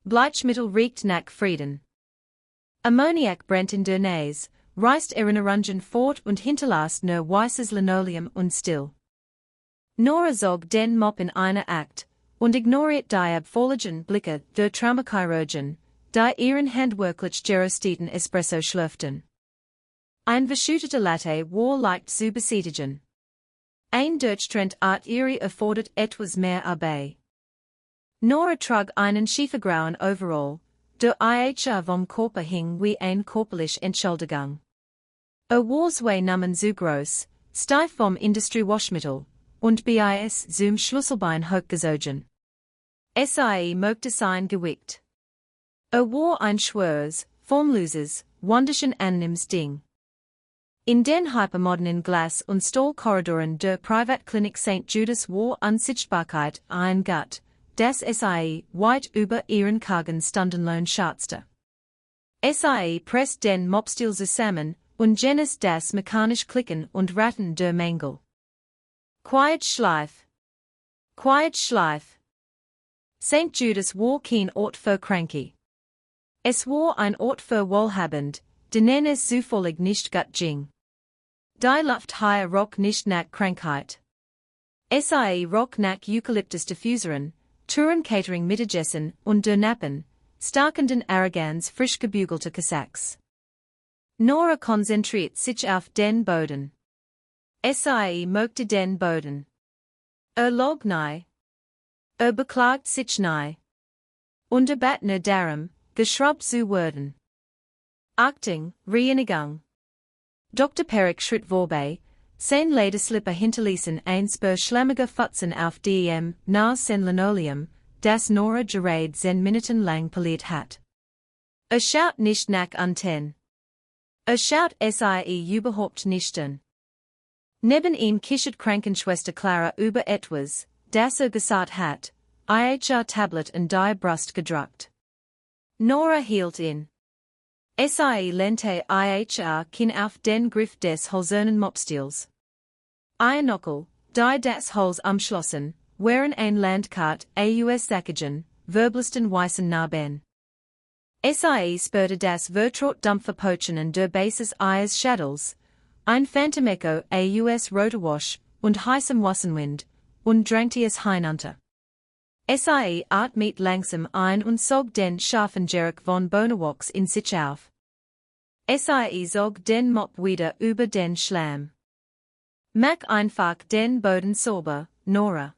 Bleichmittel riecht nach Frieden. Ammoniak brennt in der Nase, reißt Erinnerungen fort und hinterlässt nur weißes Linoleum und still. Nora zog den Mop in einer Akt, und ignoriert die abfälligen Blicke der Traumachirurgen, die ihren handwerklich gerösteten Espresso schlürften. Ein verschütteter Latte war leicht zu beseitigen. Ein Durchtrend Art ihre erfordert etwas mehr Arbeit. Nora trug einen schiefergrauen Overall, der ihr vom Körper hing wie ein körperlich Entschuldigung. War zwei Namen zu groß, steif vom Industriewaschmittel, und bis zum Schlüsselbein hochgezogen. Sie möchte sein Gewicht. War ein schweres, formloses, wunderschön anonymes Ding. In den hypermodernen Glas- und Stahlkorridoren der Privatklinik St. Judas war Unsichtbarkeit ein Gott, das sie weit über ihren kargen Stundenlohn schätzte. Sie presst den Mopstil zusammen und genießt das mechanisch Klicken und Ratten der Mängel. Quiet Schleif. Quiet Schleif. St. Judas war kein Ort für Kranke. Es war ein Ort für Wohlhabend, denen es zufällig nicht gut ging. Die Luft hier roch nicht nach Krankheit. Sie roch nach Eukalyptus-Diffuseren, Touren Catering Mittagessen und der Nappen, starkenden Arroganz frisch gebügelter Kasachs. Nora konzentriert sich auf den Boden. Sie möchte den Boden. Log nahe. Beklagt sich nahe. Und bat nur darum, geschrubbt zu werden. Achtung, Reinigung. Dr. Perick schritt vorbei, sein Lederslipper hinterließen ein Spur schlammiger Futzen auf dem nahe sen Linoleum, das Nora gerade 10 Minuten lang poliert hat. Schaut nicht nach unten. Schaut sie überhaupt nicht an. Neben ihm kichert Krankenschwester Clara über etwas, das gesagt hat, ihr Tablet und die Brust gedruckt. Nora hielt in. Sie lehnte ihr Kinn auf den Griff des hölzernen Mopstils. Ihr Knuckle, die das Holz umschlossen, waren ein Landkart aus Sackagen, verblesten weißen Narben. Sie spürte das vertraut dumpfe Pochen der Basis ihres Schädels, ein Phantomecho aus roter Wasch und heißem Wassenwind, und drängte es hinunter. Sie atmet langsam ein und sog den scharfen Geruch von Bonawachs in sich auf. Sie sog den Mop wieder über den Schlamm. Mach einfach den Boden sauber, Nora.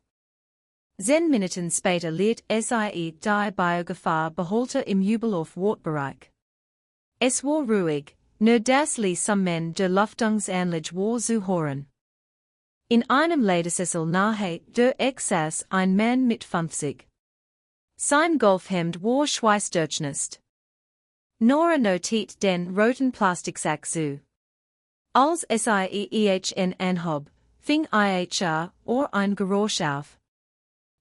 10 Minuten später leert sie die Biogefahr-Behälter im Jubelauf-Wortbereich. Es war ruhig, nur das Ließsammen der Lüftungsanlage war zu hören. In einem Ledersessel nahe der saß ein Mann mit 50. Sein Golfhemd war schweißdurchnässt. Nora notiert den roten Plastiksack zu. Als sie anhob, fing ihr ein Geräusch auf.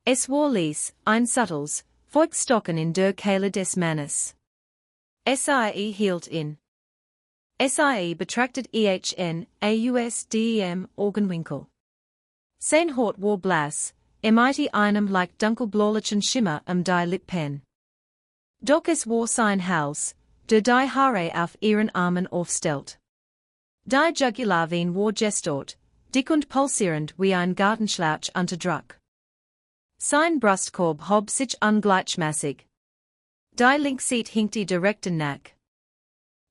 Es war leise, ein subtles, Feuchtstocken in der Kehle des Mannes. Sie hielt in. Sie betrachtet aus dem Augenwinkel. Sein Haut war blass, mit einem leicht dunkelbläulichen Schimmer die Lippen. Doch es war sein Hals, der die Haare auf ihren Armen aufstellt. Die Jugularvein war gestört, dick und pulsierend wie ein Gartenschlauch unter Druck. Sein Brustkorb hob sich ungleichmäßig. Die Linkseite hinkte direkt nach.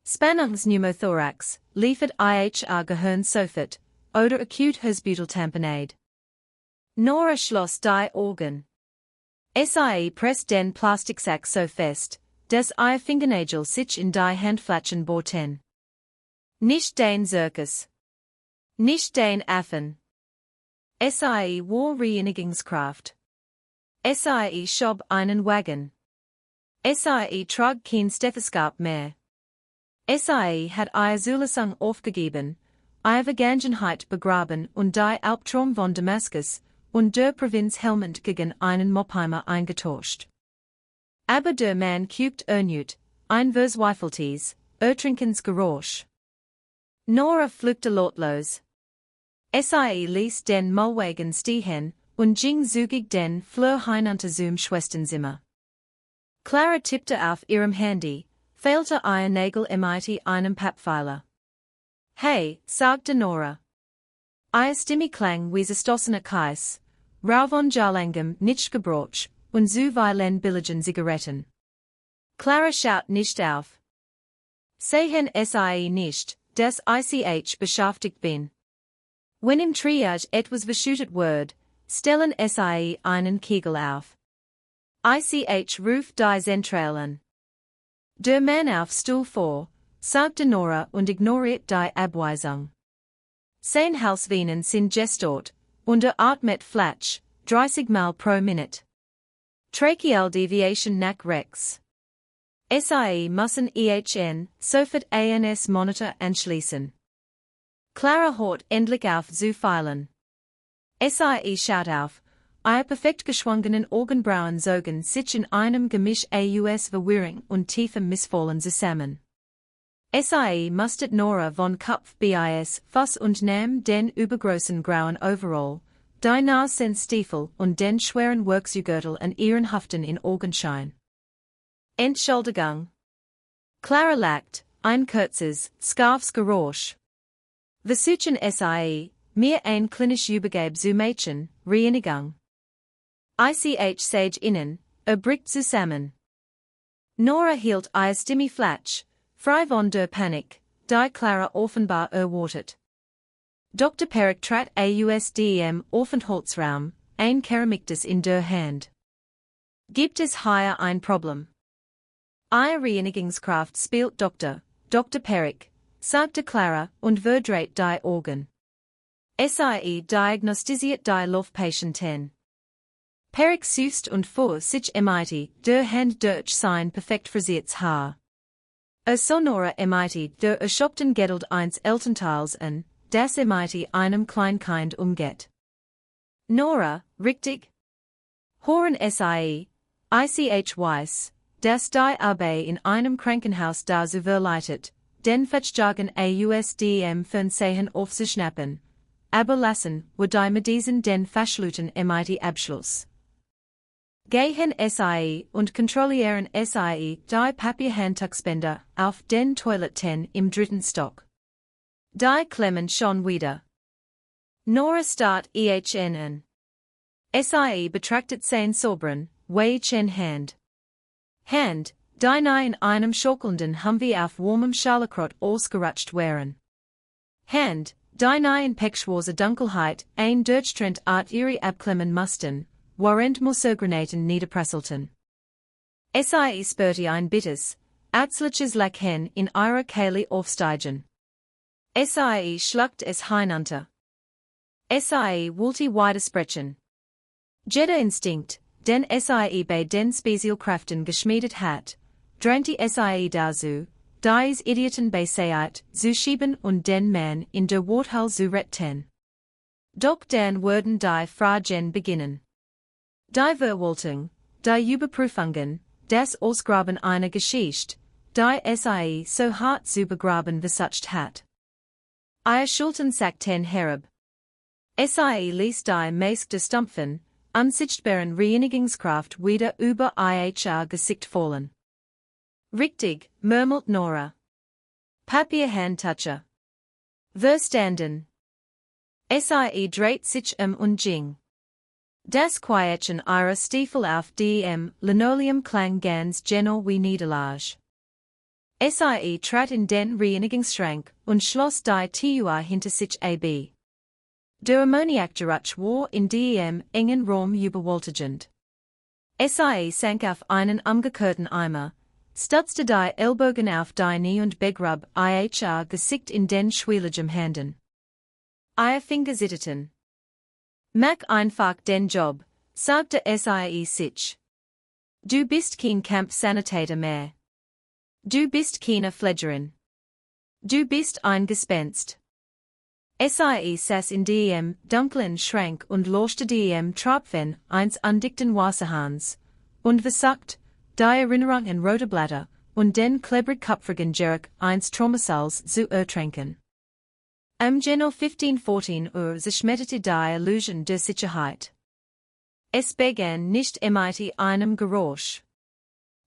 Spannungspneumothorax, liefert ihr Gehirn sofort, oder acute Herzbeuteltamponade. Nora schloss die Augen. Sie presst den Plastiksack so fest, dass ihr Fingernägel sich in die Handflächen bohrten. Nicht den Zirkus. Nicht den Affen. Sie war Reinigungskraft. Sie schob einen Wagen. Sie trug kein Stethoskop mehr. Sie hat ihr Zulassung aufgegeben, ihre Vergangenheit begraben und die Albtraum von Damaskus und der Provinz Helmand gegen einen Moppheimer eingetauscht. Aber der Mann guckt erneut, ein verzweifeltes, ertrinkens Geräusch. Nora flügte lautlos. Sie ließ den Mullwagen stehen und ging zügig den Flur hinunter zum Schwesternzimmer. Clara tippte auf ihrem Handy, fehlte ihr Nagel mit einem Pappfeiler. Hey, sagte Nora. Ihre Stimme klang wie zerstossene Kais, rau von Jarlangem nicht gebraucht, und zu vielen billigen Zigaretten. Clara schaut nicht auf. Sehen Sie nicht, dass ich beschäftigt bin. Wenn im Triage etwas verschüttet wird, stellen Sie einen Kegel auf. Ich ruft die Zentrale an. Der Mann auf Stuhl vor, sagte Nora und ignoriert die Abweisung. Sein Halsvenen sind gestört, und atmet flach, 30 Mal pro Minute. Tracheal Deviation nach rechts. Sie müssen EHN sofort ans Monitor anschließen. Clara hört endlich auf zu feilen. Sie schaut auf, ihre perfekt geschwungenen Augenbrauen zogen sich in einem Gemisch aus Verwirrung und tiefem Missfallen zusammen. Sie mustert Nora von Kopf bis Fuß und nahm den übergroßen grauen Overall, die Nasenstiefel und den schweren Werkzeugürtel an ihren Hüften in Augenschein. Entschuldigung. Clara lacht, ein kurzes, scharfes Geräusch. Versuchen Sie, mir ein klinisch Übergabe zu machen, Reinigung. Ich sage Ihnen, bricht zusammen. Nora hielt ihre Stimme flach, frei von der Panik, die Clara offenbar erwartet. Dr. Perick trat aus dem Aufenthaltsraum, ein Keramiktes in der Hand. Gibt es hier ein Problem? Ihre Reinigungskraft spielt Dr. Perick, sagte Clara und verdreht die Augen. Sie diagnostiziert die Laufpatientin. Perick süßt und fuhr sich mit der Hand durch sein perfekt frisiertes Haar. Sonora mit der erschoppten Geduld eines Elternteils an, das mit einem Kleinkind umgeht. Nora, richtig? Hören Sie, ich weiß, dass die Arbeit in einem Krankenhaus da so verleitet, den Verjagen ausdem Fernsehen aufzuschnappen, aber lassen wir die mit diesen den Verschluten mit Abschluss. Gehen Sie und kontrollieren Sie die Papierhandtuchspender auf den Toiletten im 3. Stock. Die klemmen schon wieder. Nora starrt EHN an. Sie betrachtet sein sauberen, weichen Hand, die nahe in einem schaukelnden Humvee auf warmem Scharlachrot ausgerutscht wären. Hand, die nahe in pechschwarzer Dunkelheit ein Durchtrend ihre abklemmen mussten, während Musselgranaten niederprasselten. Sie spürte ein bittes, ärztliches Lachen in ihrer Kehle aufsteigen. Sie schluckt es hinunter. Sie wollte weitersprechen. Jeder Instinkt, den Sie bei den Spezialkräften geschmiedet hat, drängte Sie dazu, dies Idioten beiseite zu schieben und den Mann in der Worthalle zu retten. Doch dann würden die Fragen beginnen. Die Verwaltung, die Überprüfungen, das Ausgraben einer Geschichte, die Sie so hart zu begraben versucht hat. Ihre Schultern sackten herab. Sie ließ die meiste stumpfen, unsichtbaren Reinigungskraft wieder über ihr Gesicht fallen. Richtig, murmelt Nora. Papierhandtucher. Verstanden. Sie dreht sich und ging. Das Quietchen ihrer Stiefel auf dem Linoleum klang ganz genau wie Niederlage. Sie trat in den Reinigungsschrank und schloss die Tür hinter sich ab. Der Ammoniakgeruch war in dem engen Raum überwältigend. Sie sank auf einen umgekehrten Eimer, stutzte die Ellbogen auf die Knie und begrub ihr Gesicht in den schwierigen Händen. Ihre Finger zitterten. Mach einfach den Job, sagte Sie sich. Du bist kein Camp-Sanitäter mehr. Du bist keine Pflegerin. Du bist ein Gespenst. Sie saß in dem dunklen Schrank und lauschte dem Tropfen eines undichten Wasserhahns, und versagt, die Erinnerung an rote Blätter und den klebrig-kupfrigen Geruch eines Traumasals zu ertränken. Genau 15:14 zerschmetterte die Illusion der Sicherheit. Es begann nicht mit einem Geräusch.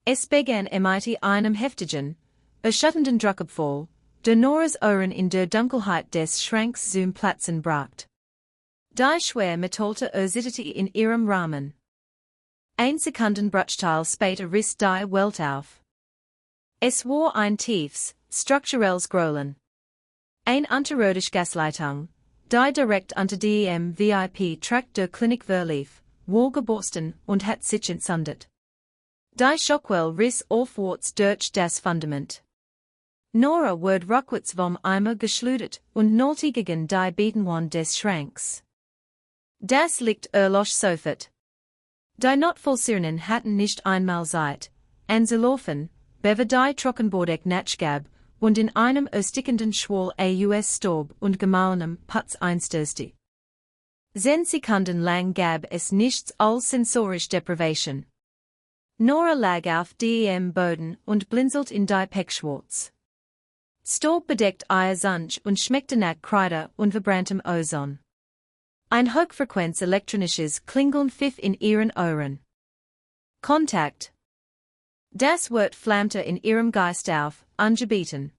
Es begann mit einem heftigen, erschütternden Druckabfall, der Noras Ohren in der Dunkelheit des Schranks zum Platzen bracht. Die schwer metalte Erzitete in ihrem Rahmen. Ein Sekundenbruchteil später riss die Welt auf. Es war ein tiefes, strukturelles Grollen. Ein unterirdische Gasleitung, die direkt unter dem VIP-Trakt der Klinik verlief, war geborsten und hat sich entzündet. Die Schockwelle riss aufwärts durch das Fundament. Nora wird rückwärts vom Eimer geschleudert und nollte gegen die Betonwand des Schranks. Das liegt erlosch sofort. Die Notfallsirenen hatten nicht einmal Zeit, anzulaufen, bever die Trockenbordeck nachgab und in einem erstickenden Schwall aus Staub und gemahlenem Putz einstürzte. 10 Sekunden lang gab es nichts als sensorische Deprivation. Nora lag auf dem Boden und blinzelte in die Pechschwarz. Staub bedeckt ihr Sunch und schmeckte nach Kräuter und verbranntem Ozon. Ein hochfrequenz elektronisches Klingeln pfiff in ihren Ohren. Kontakt. Das Wort flammte in ihrem Geist auf, angebieten.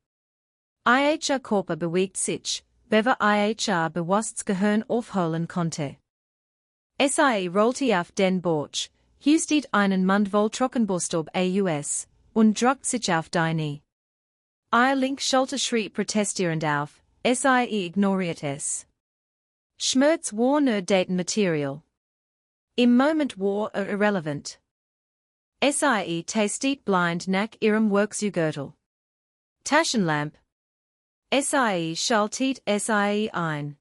Ihr Körper bewegt sich, bever ihr bewusstes Gehirn aufholen konnte. Sie rollte auf den Bauch, hielt einen Mund voll Trockenborstaub aus, und drückte sich auf die Knie. Ihr linke Schulter schrie protestierend auf, sie ignoriert es. Schmerz war nur Datenmaterial. Im Moment war irrelevant. Sie tastet blind nach ihrem Werkzeugürtel. Taschenlamp. Sie schaltet sie ein.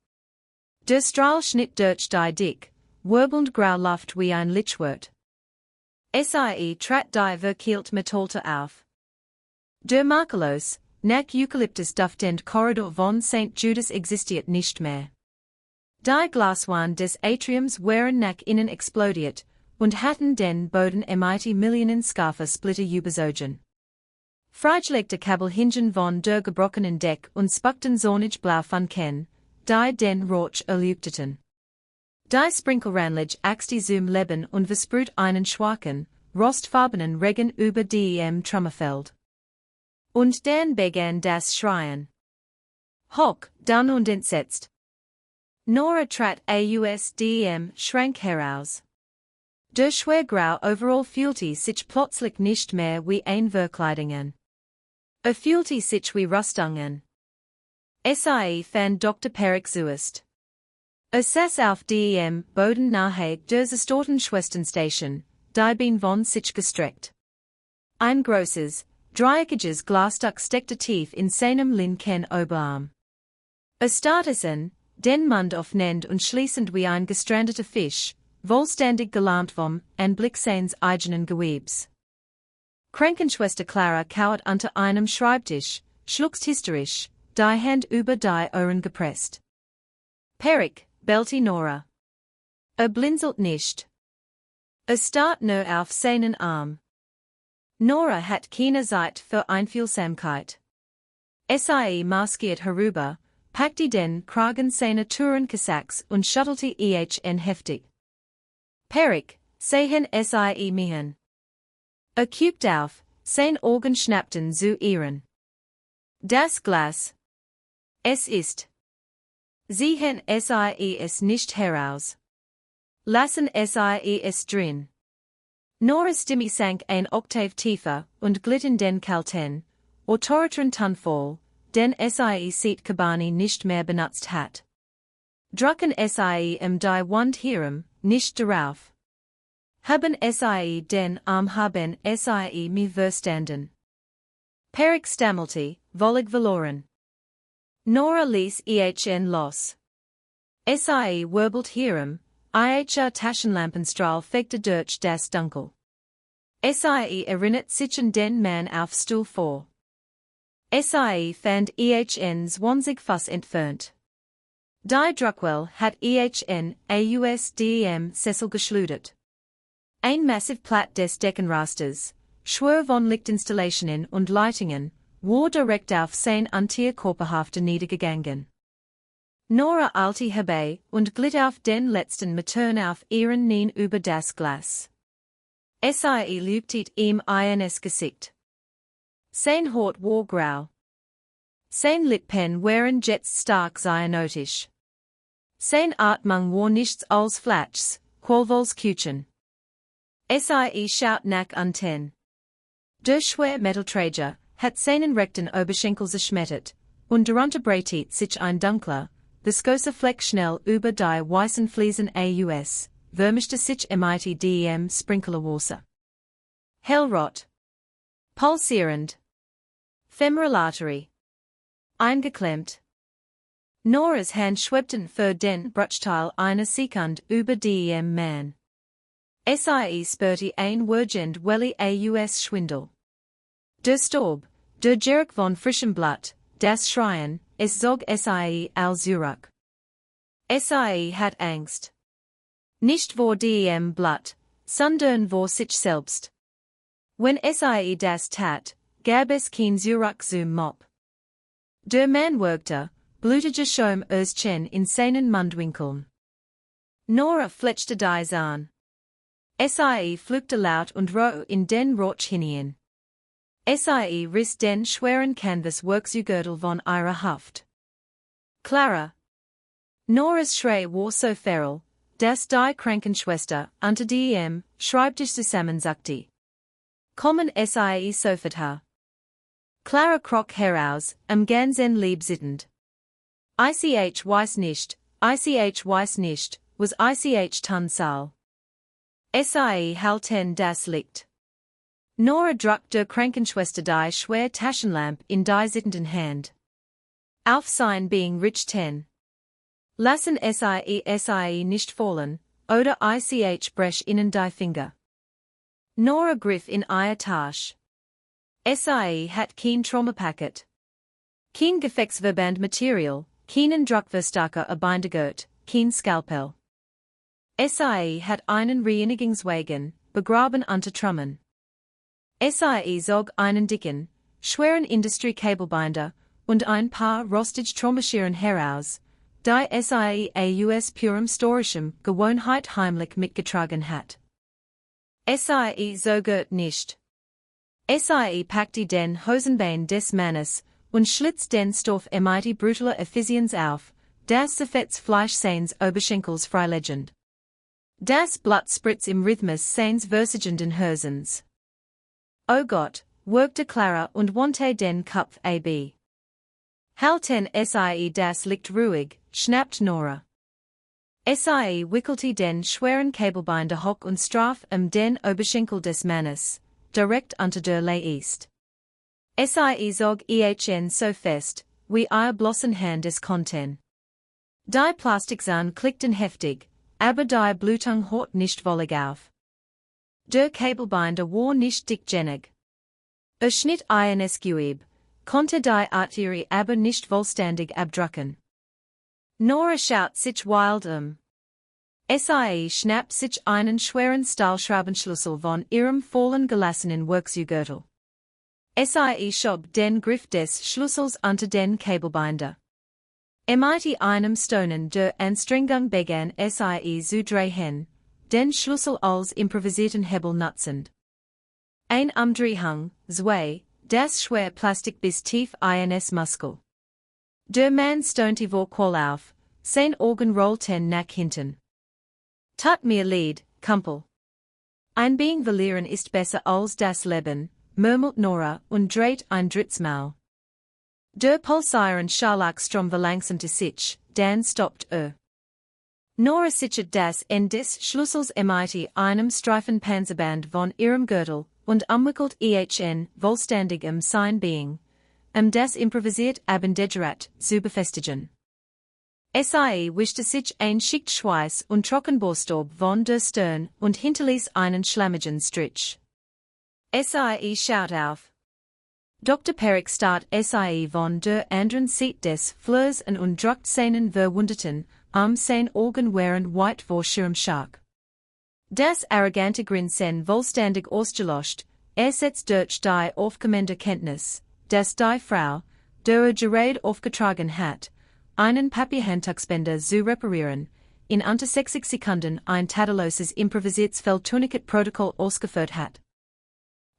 Der Strahl schnitt durch die dick, wirbelnd grau Luft wie ein Lichtschwert. Sie trat die verkehlt Metalte auf. Der makellos, nach Eukalyptus duftend Korridor von St. Judas existiert nicht mehr. Die Glaswand des Atriums waren nach innen explodiert und hatten den Boden mit Millionen scharfer Splitter überzogen. Freigelegte Kabelhingen von der gebrochenen Deck und spuckten zornig blau von Ken, die den Rauch erleuchteten. Die Sprinkelranlage axte zum Leben und versprüht einen schwachen, rostfarbenen Regen über dem Trümmerfeld. Und dann begann das Schreien. Hoch, dann und entsetzt. Nora trat aus dem Schrank heraus. Der schwergrau Overall fühlte sich plötzlich nicht mehr wie ein Verkleidungen. Fühlte sich wie Rüstungen. Sie fand Dr. Perick zuerst. Saß auf dem Boden nahe der zerstörten Schwesternstation, die Beine von sich gestreckt. Ein großes, dreieckiges Glasstück steckte tief in seinem linken Oberarm. Starrte den Mund öffnend und schließend wie ein gestrandeter Fisch, vollständig gelähmt vom Anblick seines eigenen Gewebs. Krankenschwester Clara kauert unter einem Schreibtisch, schluckst hysterisch, die Hand über die Ohren gepresst. Perick, bellte Nora. Blinzelt nicht. Starrt nur auf seinen Arm. Nora hat keine Zeit für Einfühlsamkeit. Sie maskiert herüber, packte den Kragen seiner Tourenkasacks und schüttelte ihn heftig. Perick, sehen sie mich. Kübt auf, sein Augen schnappten zu ihren. Das Glas. Es ist. Sehen sie es nicht heraus. Lassen sie es drin. Noras Stimme sank ein Oktav tiefer und glitt in den kalten, autoritaren Tonfall, den sie seit Kabani nicht mehr benutzt hat. Drucken sie die Wand herum, nicht darauf. Haben sie den Arm haben sie mich verstanden. Perick stammelte, völlig verloren. Nora ließ ihn los. Sie wirbelt herum, ihr Taschenlampenstrahl fegte durch das Dunkel. Sie erinnert sich an den Mann auf Stuhl vor. Sie fand ihn 20 Fuß entfernt. Die Druckwelle hat ihn aus dem Sessel geschleudert. Ein massiv Platt des Deckenrasters, schwer von Lichtinstallationen und Leitungen, war direkt auf sein Antierkörperhafte niedergegangen. Nora eilte herbei und glitt auf den letzten Metern auf ihren Knien über das Glas. Sie lügtet ihm ins Gesicht. Sein Hort war grau. Sein Lippen waren jetzt stark cyanotisch. Sein Atmung war nichts als Flachs, qualvols Kuchen. Sie schaut nach unten. Der Schwermetallträger hat seinen rechten Oberschenkel zerschmettert, und darunter breitet sich ein dunkler, viskoser Fleck schnell über die weißen Fliesen aus, vermischte sich mit dem Sprinklerwasser. Hellrot. Pulsierend. Femoral Artery. Eingeklemmt. Nora's Hand schwebten für den Bruchteil einer Sekunde über dem Mann. Sie spürte ein Wurgend Welli aus Schwindel. Der Staub, der Geruch von frischem Blatt, das Schreien, es zog sie al zurück. Sie hat Angst. Nicht vor dem Blatt, sondern vor sich selbst. Wenn sie das tat, gab es kein Zurück zum Mob. Der Mann wirkte, blutige Schaum aus Chen in seinen Mundwinkeln. Nora fletschte dies an. Sie flugte laut und roh in den Rauch hinein. Sie riss den schweren Canvas-Werkzeugürtel von ihrer Haft. Clara. Noras Schrei war so feral, dass die Krankenschwester unter dem Schreibtisch zusammensackte. Kommen Sie sofort her. Clara kroch heraus, ganzen Lieb sittend. Ich weiß nicht, was ich tun soll. Sie halten das Licht. Nora druckte der Krankenschwester die schwere Taschenlampe in die sittenden Hand. Auf sein Being rich 10. Lassen Sie nicht fallen, oder ich brech ihnen die Finger. Nora griff in ihr Tasche. Sie hat kein Traumapaket. Kein Gefechtsverbandmaterial, keinen Druckverstärker Bindegut, kein Skalpell. Sie hat einen Reinigungswagen, begraben unter Trümmern. Sie zog einen dicken, schweren Industriekabelbinder und ein paar rostige Traumascheren heraus, die sie aus purem storischem Gewohnheit heimlich mitgetragen hat. Sie zögert nicht. Sie packte den Hosenbein des Mannes und schlitzt den Stoff mit brutaler Effizienz auf, das zerfetzt Fleisch seines Oberschenkels freilegend. Das Blut spritzt im Rhythmus seines versigenden Herzens. Oh Gott, wirkte Clara und wandte den Kopf ab. Halten Sie das Licht ruhig, schnappte Nora. Sie wickelte den schweren Kabelbinder hoch und straff den Oberschenkel des Mannes, direkt unter der Leiste. Sie zog ihn so fest, wie ihr bloßen Hand es konnten. Die Plastikzahn klickten heftig, aber die Blutung hört nicht wollig auf. Der Kabelbinder war nicht dick genug. Schnitt ins Gewebe, konnte die Arterie aber nicht vollständig abdrücken. Nora schaut sich wild Sie schnappt sich einen schweren Stahlschraubenschlüssel von ihrem vollen gelassenen Werkzeuggürtel. Sie schob den Griff des Schlüssels unter den Kabelbinder. Mit einem Stonen der Anstrengung begann Sie zu drehen, den Schlüssel als improvisierten Hebel nutzend. Ein Umdrehung, zwei, das schwer Plastik bis tief ins Muskel. Der Mann stöhnte vor Qual auf, sein Augen rollten nach hinten. Tut mir leid, Kumpel. Ein Being verlieren ist besser als das Leben, murmelt Nora und dreht ein drittes Mal. Der pulsierende Scharlachstrom verlangsamte sich, dann stoppt Nora sichert das Ende des Schlüssels mit einem Streifen Panzerband von ihrem Gürtel und umwickelt ihn vollständig sein Being, das improvisiert Abendederat zu befestigen. Sie wischte sich ein Schicht Schweiß und Trockenbohrstaub von der Stirn und hinterließ einen schlammigen Strich. Sie schaut auf. Dr. Perick starrt Sie von der anderen Seite des Flurs und drückt seinen verwundeten sein Augen während weit vor Schirmschark. Das arrogante Grinsen vollständig ausgelöscht, setzt durch die aufkommende Kenntnis, dass die Frau, der Gerät aufgetragen hat, einen Papierhandtuchspender zu reparieren, in unter 60 Sekunden ein tadelloses Improvisationsfeldtourniquet Protokoll ausgeführt hat.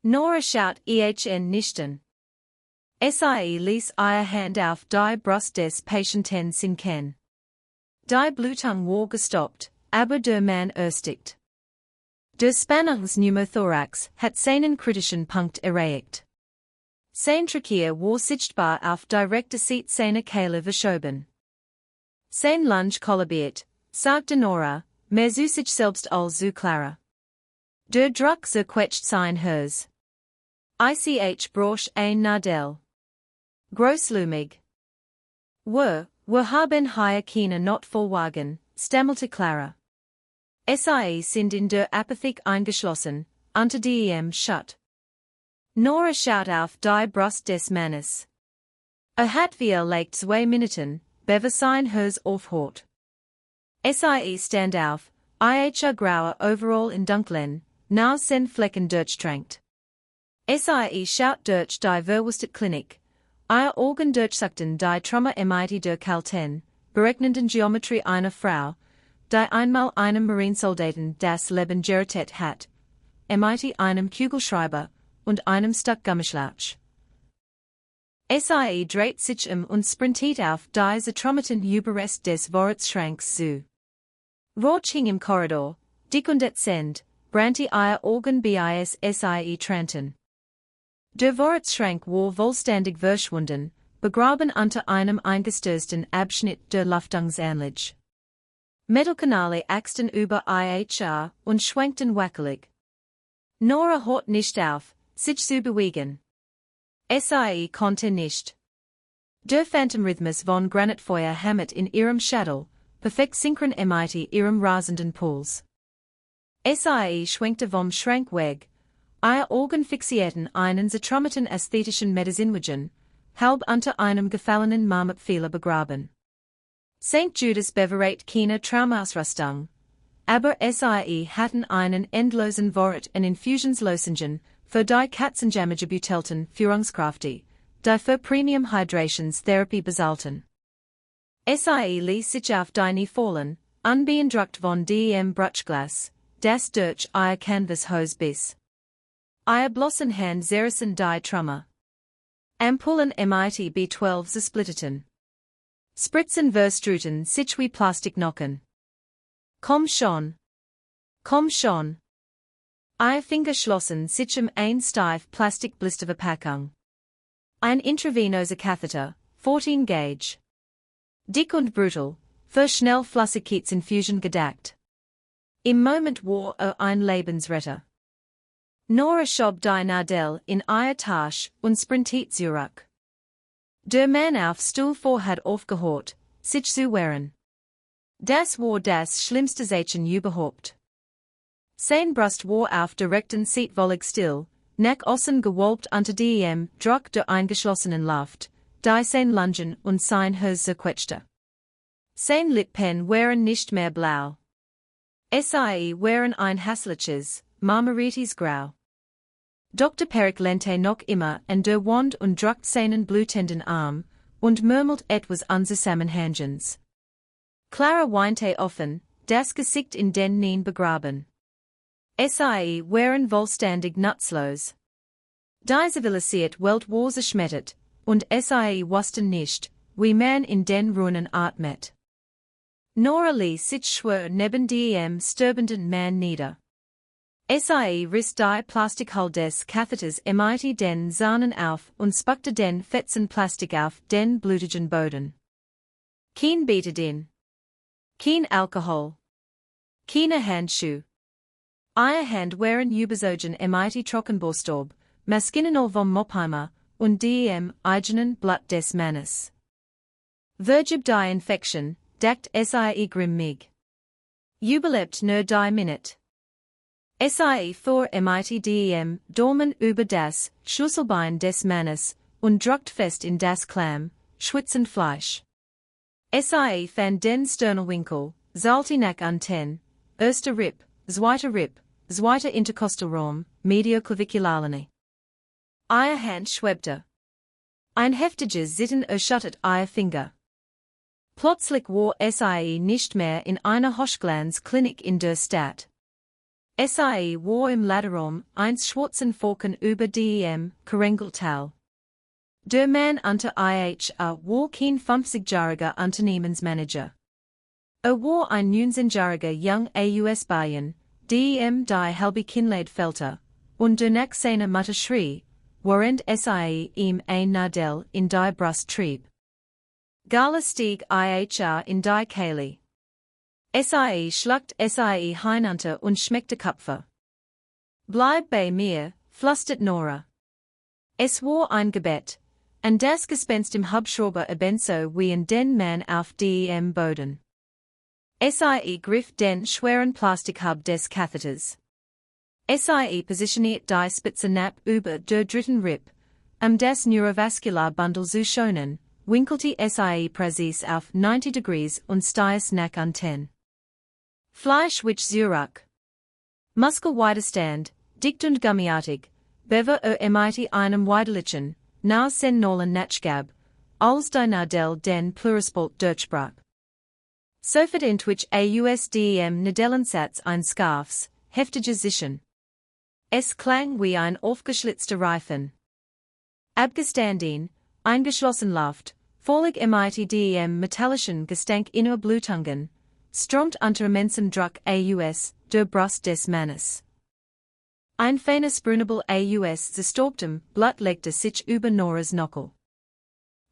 Nora schaut ihn nichten. Sie ließ ihre Hand auf die Brust des Patienten sinken. Die Blutung war gestoppt, aber der Mann erstickt. Der Spannungspneumothorax hat seinen kritischen Punkt erreicht. Sein Trachea war sichtbar auf die rechte Seite seiner Kehle verschoben. Sein Lunge kollabiert, sagte Nora, mehr zu sich selbst als zu Clara. Der Druck zerquetscht sein Herz. Ich brauch ein Nadel. Großlumig. Wir haben hier keine Notfallwagen, stammelte Clara. Sie sind in der Apotheke eingeschlossen, unter dem Schutt. Nora schaut auf die Brust des Mannes. Hat legt 2 Minuten, bevor sein Herz aufhört. Sie stand auf, ihr grauer Overall in dunklen, nausen Flecken durchtrankt. Sie schaut durch die verwustet Klinik. Ihr Augen durchsuchten die Trümmer mit der kalten, berechnenden Geometrie einer Frau, die einmal einem Marinesoldaten das Leben gerettet hat, mit einem Kugelschreiber und einem Stück Gummischlauch. Sie dreht sich und sprintet auf die zertrümmerten Überreste des Vorratsschranks zu. Rauch hing im Korridor, dick und ätzend, brannte ihr Augen bis sie trennten. Der Vorratsschrank war vollständig verschwunden, begraben unter einem eingestürzten Abschnitt der Lüftungsanlage. Metallkanäle axten über ihr und schwenkten wackelig. Nora hört nicht auf, sich zu bewegen. Sie konnte nicht. Der Phantomrhythmus von Granitfeuer hämmert in ihrem Schädel, perfekt synchron mit ihrem rasenden Puls. Sie schwenkte vom Schrank weg. Ihr Augen fixierten einen zertrümmerten ästhetischen Medizinwagen, halb unter einem gefallenen Marmorpfeiler begraben. St. Judas bewahrte keine Traumausrüstung, aber sie hatten einen endlosen Vorrat an Infusionslösungen für die katzenjämmige Butelten Führungskrafte, die für Premium Hydrationstherapie bezahlten. Sie ließ sich auf die Knie fallen, unbeeindruckt von dem Bruchglas, das durch ihr Canvashose biss. Ihr bloßen Hand zerrissen die Trümmer. Ampullen mit B12 zersplitteten. Spritzen verstruten sich wie Plastiknocken. Komm schon! Komm schon! Ihr Finger schlossen sich ein steif Plastikblisterverpackung. Ein intravenoser Catheter, 14 Gauge. Dick und brutal, für schnell Flüssigkeitsinfusion gedacht. Im Moment war ein Lebensretter. Nora schob die Nadel in ihr Tasche und sprintet zurück. Der Mann auf Stuhl vor hat aufgehört, sich zu wehren. Das war das schlimmste Zeichen überhaupt. Sein Brust war auf der rechten Seite völlig still, Neck außen gewölbt unter dem Druck der eingeschlossenen Luft, die sein Lungen und sein Herz zerquetschte. Sein Lippen waren nicht mehr blau. Sie waren ein hässliches, marmorites Grau. Dr. Peric lehnte noch immer an der Wand und drückt seinen blutenden Arm und murmelt etwas Unzusammenhangendes. Clara weinte offen, das Gesicht in den Knien begraben. Sie waren vollständig nutzlos. Die zivilisierte Welt war zerschmettert, und sie wussten nicht, wie man in den Ruinen atmet. Nora ließ sich schwer neben dem sterbenden Mann nieder. Sie riss die Plastikhull des Catheters mit den Sahnen auf und spuckte den fetzen Plastik auf den blutigen Boden. Kein Betadin. Kein Alkohol. Keine Handschuhe. Ihre Hand waren überzogen mit Trockenbaustaub, Maskinenol vom Moppheimer und dem eigenen Blut des Mannes. Vergib die Infektion, dacht sie grimmig. Überlebt nur die Minute. Sie fuhr mit dem Daumen über das Schlüsselbein des Mannes und drückt fest in das klamm, schwitzend Fleisch. Sie fand den Sternalwinkel, Saltinak Anten, erster Ripp, zweiter Interkostalraum, Medioclavicularlinie. Ihr Hand schwebte. Ein heftiges Zittern erschüttert ihr Finger. Plötzlich war sie nicht mehr in einer Hochglanzklinik in der Stadt. Sie war im Laderaum eins schwarzen Falken über dem Karengeltal. Der Mann unter ihre war kein 50-jähriger Unternehmensmanager. War ein 19-jähriger Young US-Bayern, dem die halbe Kinnlade fehlte, und nach seiner Mutter schrie, während sie ihm ein Nadel in die Brust trieb. Gala stieg ihr in die Kehle. Sie schluckt sie hinunter und schmeckte Kupfer. Bleib bei mir, flüstert Nora. Es war ein Gebet, und das Gespenst im Hubschrauber ebenso wie in den Mann auf dem Boden. Sie griff den schweren Plastikhub des Catheters. Sie positioniert die Spitze knapp über der dritten Rippe, das Neurovaskularbündel zu schonen, winkelte sie präzise auf 90 Degrees und stieß nach unten. Fleisch which zurück. Muskelwiderstand, dicht und gummiartig, bever mit einem widerlichen, nach sen Nolen Natchgab, als die Nadel den Plurispalt durchbrach. Sofort entwich ausdem Nadellensatz ein Scarfs, heftige Zischen. Es klang wie ein aufgeschlitzter Reifen. Abgestanden, eingeschlossen Luft, völlig mit dem metallischen Gestank inner Blutungen, strömt unter immensem Druck aus der Brust des Mannes. Ein feines Brunabel aus zerstorbtem Blut legte sich über Noras Nockel.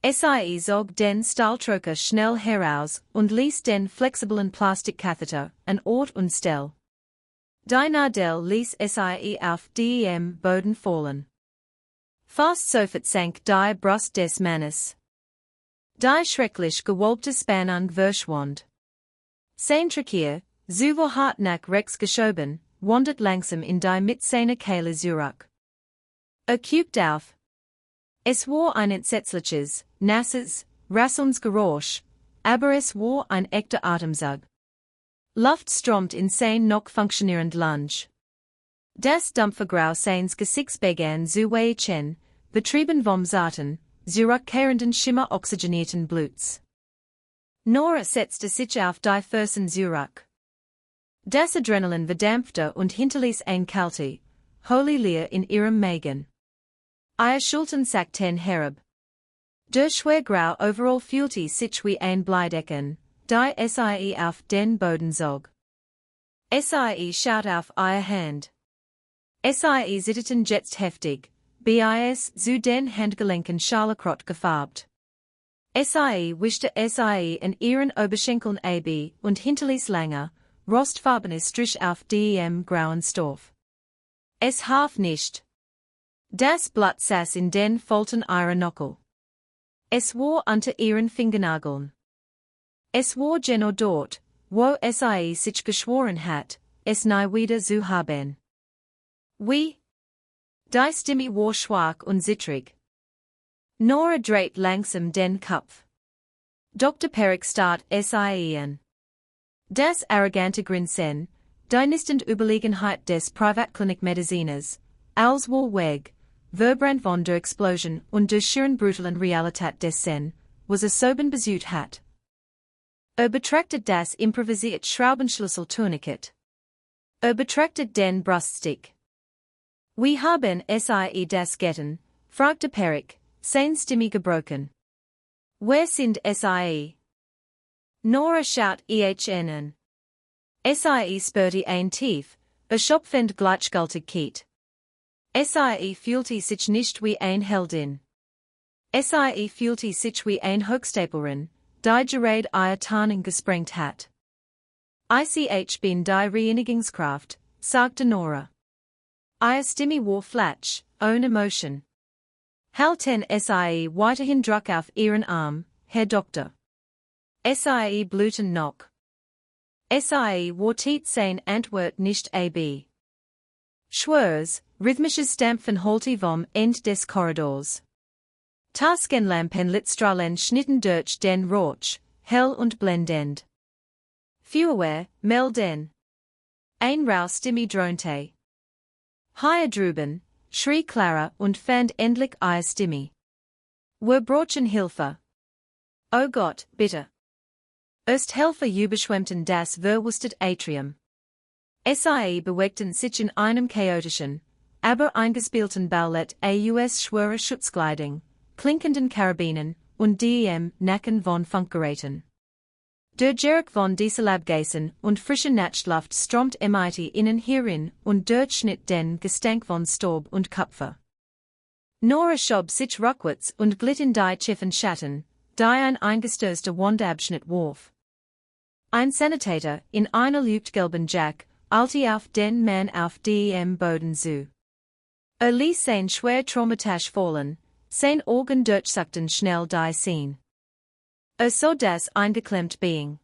Sie zog den Stahltroker schnell heraus und ließ den flexiblen Plastikkatheter an Ort und Stelle. Die Nadel ließ sie auf dem Boden fallen. Fast sofort sank die Brust des Mannes. Die schrecklich gewölbte Spannung verschwand. Sein Trachea, so hart nach rechts geschoben, wandert langsam in die mit seiner Kehle zurück. Kuckt auf. Es war ein entsetzliches, nasses, rasselndes Geräusch, aber es war ein echter Atemzug. Luft strömt in sein noch funktionierend Lunge. Das dumpfe Grau seines Gesichts begann zu weichen, betrieben vom zarten, zurückkehrenden Schimmer oxygenierten Bluts. Nora setzte sich auf die Fersen zurück. Das Adrenalin verdampfte und hinterließ ein kalte, holy Leer in ihrem Magen. Ihre Schultern sackten herab. Der Schwergrau overall fühlte sich wie ein Bleidecken, die sie auf den Boden zog. Sie schaut auf ihre Hand. Sie zitterten jetzt heftig, bis zu den Handgelenken scharlachrot gefarbt. Sie wischte sie in ihren Oberschenkeln ab und hinterließ lange, rostfarbenes Strich auf dem grauen Stoff. Es half nicht. Das Blut saß in den Falten ihrer Nockel. Es war unter ihren Fingernageln. Es war genau dort, wo sie sich geschworen hat, es nie wieder zu haben. Wie? Die Stimme war schwach und zittrig. Nora dreht langsam den Kopf. Dr. Perick starrt sie an. Das arrogante Grinsen, die nistend Überlegenheit des Privatklinikmediziners, als war weg, verbrand von der Explosion und der schieren brutalen Realität des Sen, was soben besucht hat. Betrachtet das improvisiert Schraubenschlüssel-Tourniquet. Betrachtet den Bruststick. Wie haben sie das getan? Fragte Perick, seine Stimme gebrochen. Wer sind sie? Nora schaut ihn an. Sie spürte ein tief, erschöpfend gleichgültig Kiet. Sie fühlte sich nicht wie ein Heldin. Sie fühlte sich wie ein Hochstaplerin, die gerade ihr Tarnung gesprengt hat. Ich bin die Reinigungskraft, sagte Nora. Ihre Stimme war flach, ohne Emotion. Halten sie weiterhin Druck auf ihren Arm, Herr Doktor. Sie bluten noch. Sie wartet sein Antwort nicht ab. Schwurs, rhythmisches Stampfen holte vom End des Korridors. Taskenlampen Lichtstrahlen schnitten durch den Rauch, hell und blendend. Feuerwehr, melden. Ein Rauchstimme dröhnte. Hier drüben, schrie Clara und fand endlich ihre Stimme. Wir brauchen Hilfe. Oh Gott, bitte. Helfer überschwemmten das verwüstete Atrium. Sie bewegten sich in einem chaotischen, aber eingespielten Ballett aus schwerer Schutzkleidung, klinkenden Karabinen und dem Nacken von Funkgeräten. Der Geruch von Dieselabgasen und frische Nachtluft strömt mit innen hierin und durchschnitt den Gestank von Staub und Kupfer. Nora schob sich rückwärts und glitt in die tiefen Schatten, die ein eingestürzter Wandabschnitt warf. Ein Sanitäter in einer leuchtgelben Jack eilte auf den Mann auf dem Boden zu. Ließ sein schwer traumatisch fallen, sein Augen durchsuchten schnell die Szene. So das eingeklemmt Being.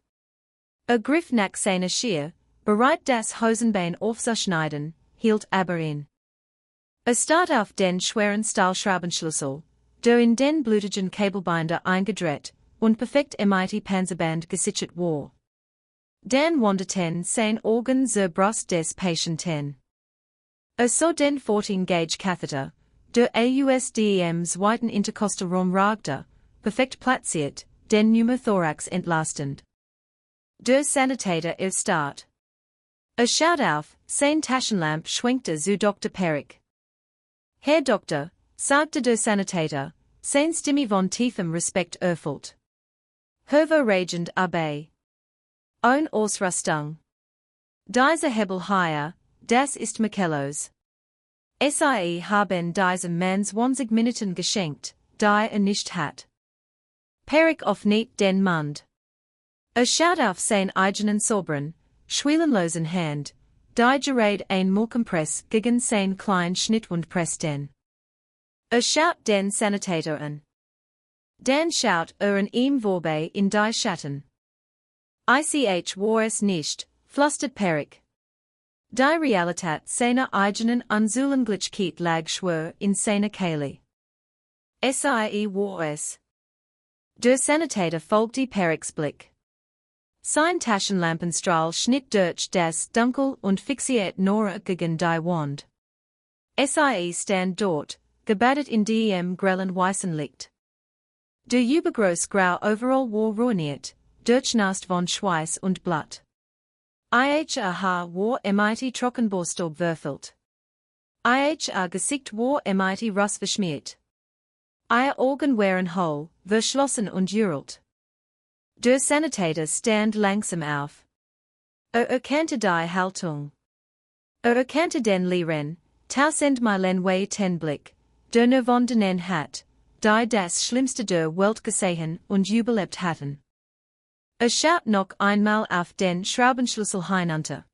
Griff nach seiner Schier, bereit das Hosenbein aufzuschneiden, hielt aber in. Starrt auf den schweren Stahlschraubenschlüssel, der in den blutigen Kabelbinder eingedreht und perfekt mit Panzerband gesichert war. Dan wanderten sein Augen zur Brust des Patienten. So den 14-Gauge Catheter, der aus dems weiten Interkostalraum ragte, perfekt platziert, den Pneumothorax entlastend. Der Sanitäter erstarrt. Schaut auf, sein Taschenlamp schwenkte zu Dr. Perick. Herr Doktor, sagte der Sanitäter, sein Stimme von tiefem Respekt erfüllt. Hervorragend aber. Eine Ausrüstung. Diese Hebel hier, das ist Michellos. Sie haben diesem Mann 20 Minuten geschenkt, die nicht hat. Perick öffnet den Mund. Schaut auf sein eigenen sauberen, schwielenlosen Hand, die gerade ein Mulchenpress gegen sein klein Schnittwund presst den. Schaut den Sanitäter an. Dan schaut an ihm vorbei in die Schatten. Ich war es nicht, flüstert Perick. Die Realität seiner eigenen Unzulängglichkeit lag schwer in seiner Kehle. Sie war es. Der Sanitäter folgte Pericks Blick. Sein Taschenlampenstrahl schnitt durch das Dunkel und fixiert Nora gegen die Wand. Sie stand dort, gebadet in dem grellen weißen Licht. Der übergroße grau Overall war ruiniert, durchnässt von Schweiß und Blut. Ihr Haar war mit Trockenbohrstaub würfelt. Ihr Gesicht war mit Ruß verschmiert. Ihr Augen waren hohl, verschlossen und gerollt. Der Sanitäter stand langsam auf. Erkannte die Haltung. Erkannte den leeren, tausendmeilen weiten Blick, der nur von denen hat, die das Schlimmste der Welt gesehen und überlebt hatten. Schaut noch einmal auf den Schraubenschlüssel hinunter.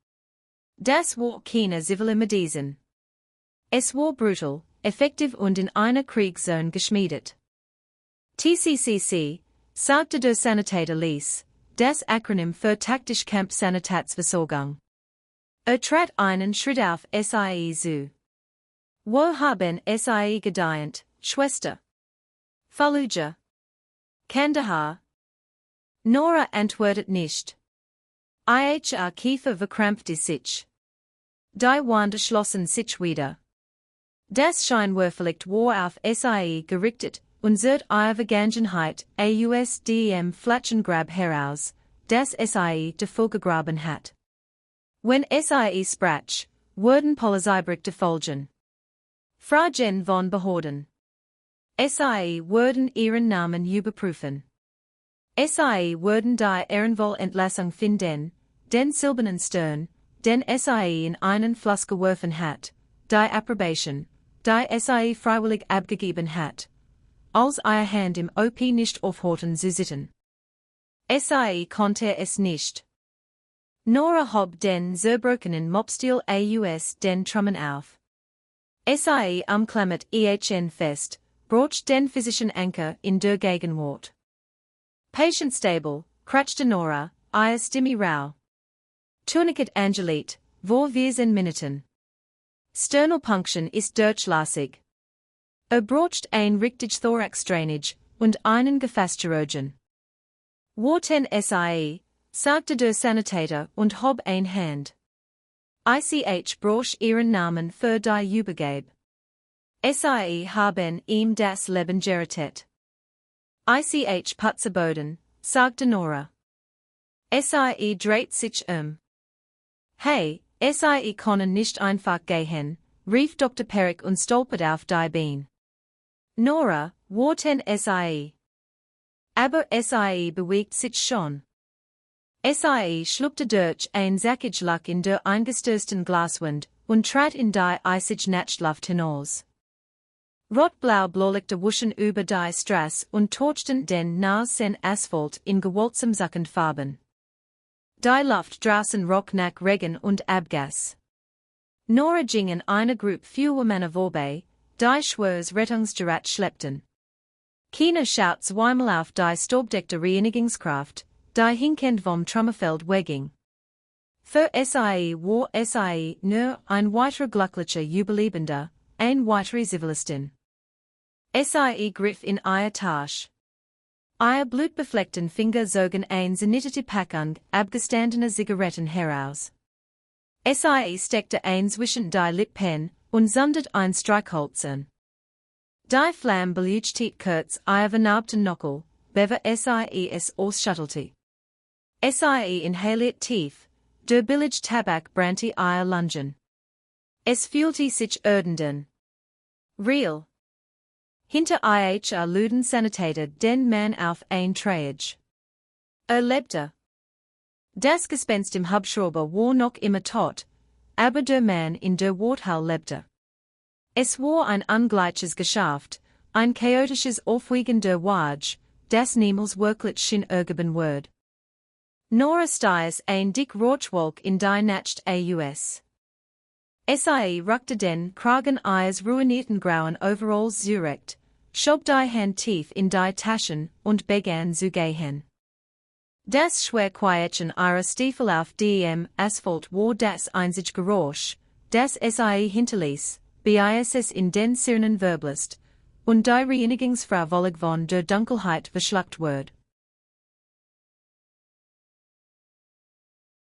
Das war keine zivile Medizin. Es war brutal, effektiv und in einer Kriegszone geschmiedet. TCCC, sagte der Sanitäter ließ, das Akronym für taktisch Kampfsanitätsversorgung. Trat einen Schritt auf SIE zu. Wo haben SIE gedient, Schwester? Fallujah. Kandahar. Nora antwortet nicht. Ihr Kiefer verkrampfte sich. Die Wände schlossen sich wieder. Das Scheinwerferlicht war auf Sie gerichtet und zert ihre Vergangenheit aus dem Flatschengrab heraus, das Sie davor hat. Wenn Sie sprach, wurden Polizeibeamte folgen. Fragen von Behörden. Sie wurden ihren Namen überprüfen. Sie wurden die Ehrenvoll-Entlassung finden, den silbernen Stern, den Sie in einen Fluss geworfen hat, die Approbation, die Sie freiwillig abgegeben hat, als ihr Hand im OP nicht aufhörten zu sitzen. Sie konnte es nicht. Nora hob den zerbrochenen Mopstil aus den Trümmern auf. Sie umklammert ihn fest, brocht den physischen Anker in der Gegenwart. Patient stable, crutchte Nora, ihr Stimme rau. Tourniquet Angelit, vor 14 Minuten. Sternalpunction ist durchlässig. Brocht ein richtig Thorax-Drainage und einen Gefasschirurgen. Warten Sie, sagte der Sanitäter und hob ein Hand. Ich broch ihren Namen für die Übergabe. Sie haben ihm das Leben gerettet. Ich Putze Boden, sagte Nora. Sie dreht sich Hey, sie können nicht einfach gehen, rief Dr. Perick und stolpert auf die Beine. Nora, warten sie. Aber sie bewegt sich schon. Sie schluckte durch ein Sackigloch in der eingestößten Glaswand und trat in die eisig Nachtluft hinaus. Rotblau blaulichte wuschen über die Straße und torchten den nassen Asphalt in gewaltsam sackend Farben. Die Luft draußen roch nach Regen und Abgas. Nora ging in eine Gruppe fewer Männer vorbei, die schwers Rettungsgerät schleppten. Keiner schaut zweimal auf die staubdeckte Reinigungskraft, die hinkend vom Trümmerfeld wegging. Für sie war sie nur ein weiterer glücklicher Überlebender, ein weitere Zivilistin. Sie griff in ihre Tasche. Ihre blutbefleckten Finger zogen ein zernitterte Packung abgestandener Zigaretten heraus. Sie steckte ein zwischen die Lippen und zündet ein Streichholz an. Die Flamme beleuchtete kurz ihre vernarbten Knuckel, bevor sie es ausschüttelte. Sie inhaliert tief, der billige Tabak brannte ihre Lungen. Es fühlte sich erdend. Real. Hinter ihr luden Sanitäter den Mann auf ein Trage. Lebte. Das Gespenst im Hubschrauber war noch immer tot, aber der Mann in der Warthal lebte. Es war ein ungleiches Geschäft, ein chaotisches Aufwiegen der Wage, das niemals wirklich schon ergeben wird. Nora stiers ein dick Rauchwolk in die Nacht aus. Sie rückte den Kragen ihres ruinierten grauen Overalls zurecht, schob die Hand tief in die Taschen und begann zu gehen. Das Schwerquietschen ihrer Stiefel auf dem Asphalt war das einzige Geräusch, das sie hinterließ, bis es in den Sirenen verblasst, und die Reinigungsfrau völlig von der Dunkelheit verschluckt wurde.